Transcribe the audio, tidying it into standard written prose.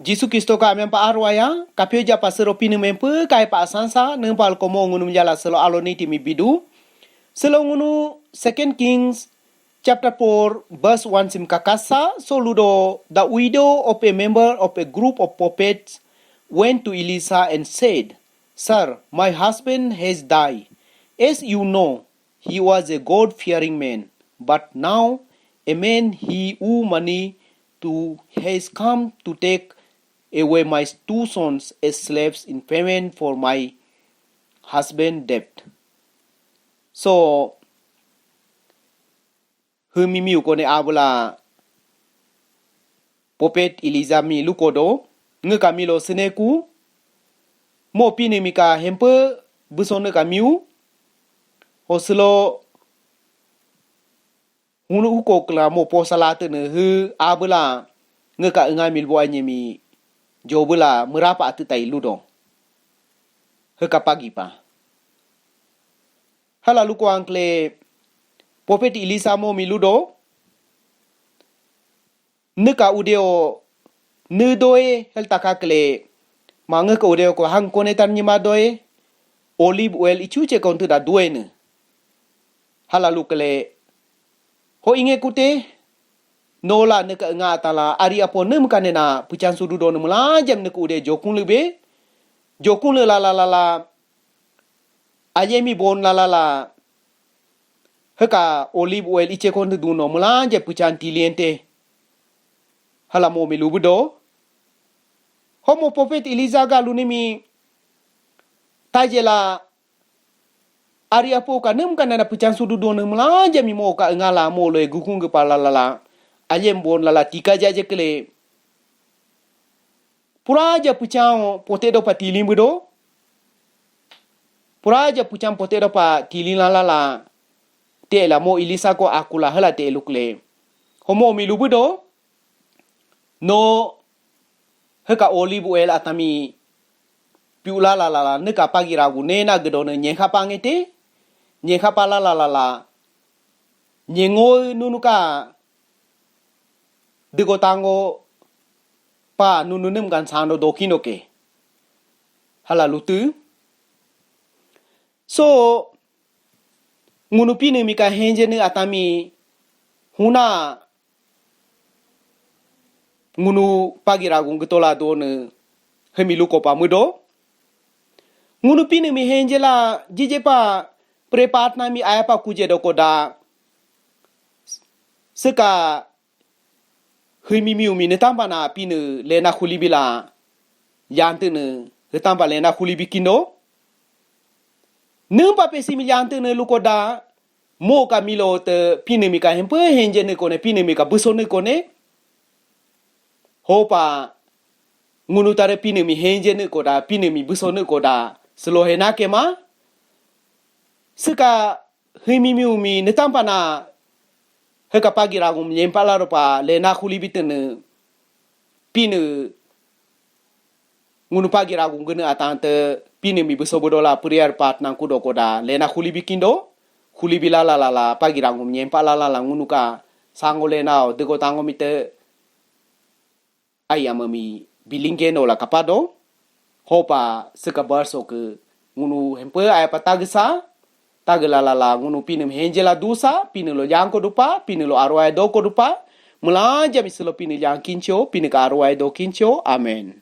Jisu Kristo ka amem pa arwaya, kapio ja pasero pinu mempe kai pa asansa neng pal komo ngunu menjala selo aloni timi bidu. Selo ngunu 2 Kings chapter 4 verse 1 sim kakasa soludo the widow of a member of a group of prophets went to Elisha and said, Sir, my husband has died. As you know, he was a God-fearing man, but now a man he owe money to has come to take away my 2 sons as slaves in payment for my husband's debt. So, humimiu kone abula prophet Elisha mi lukodo nge kamilo seneku mo pini mika hempe busone kamiu hoslo hunu uko kla mo posalate ne hu abula nge ka ngai milbo anyemi jobula merapa atutai ludo he kapagi pa hala luko ankle prophet Elisha mo miludo nika udeo nudoe heltaka kle mange ko udeo ko hang konetan nyima doe olive oil ichuche kontu da duene hala lukle ho inge kute nola nika nga tala ari apo nem kanena puchan sududo nemla jam nika ude jokun lebe jokun la la la la ayemi bon la la la heka olive oil iche kontu du no mla je puchan tiliente hala mo milubudo homo prophet Elisha ga lunimi tajela ari apo ka nem kanena puchan sududo nemla jam mo ka ngala mo le gukung kepala la ayem bon lala tika jaje kele puraja puchang potedo pa tilim budo puraja puchang potedo pa tilin lala te la mo Elisha ko akula hala te lukle homo milu budo no heka olive oil atami piula lala nika pagira gunena gedone nyekha pangete nyekha pala lala nyengo nunuka Digo tango pa nununem gan sano dokinoke hala lutu so ngunupini mika henjene atami huna ngunu pagiragung getola done hemiluko pa mudo ngunupini mi henjela jijepa prepatna mi ayapa kuje dokoda seka himimiu mi netamba na pinu lena khulibila yantene hetamba lena khulibikino nempa pesimi yantene lukoda mo kamilo te pinu mika hempe henjene kone pinu mika busone kone hopa ngunutare pinu mi henjene koda pinu mi busone koda selohena kema seka himimiu mi netamba na heka pagi ragum nyempala ropa lena khulibitene pinu ngunu pagi ragum gene atante pinu mi besobodola priar pat nang kudo koda lena khulibikindo khulibila la la pagi ragum nyempala la ngunu ka sangolena dego tango mite ayamami bilingke no la kapado hopa seka barso ke ngunu hempe ay patagsa tagalala ngunu pinu henjela dusa pinu lo jangko dupa pinu lo arwai doko dupa mulanja mislo pinu jang kincho pinu ka arwai do kincho amen.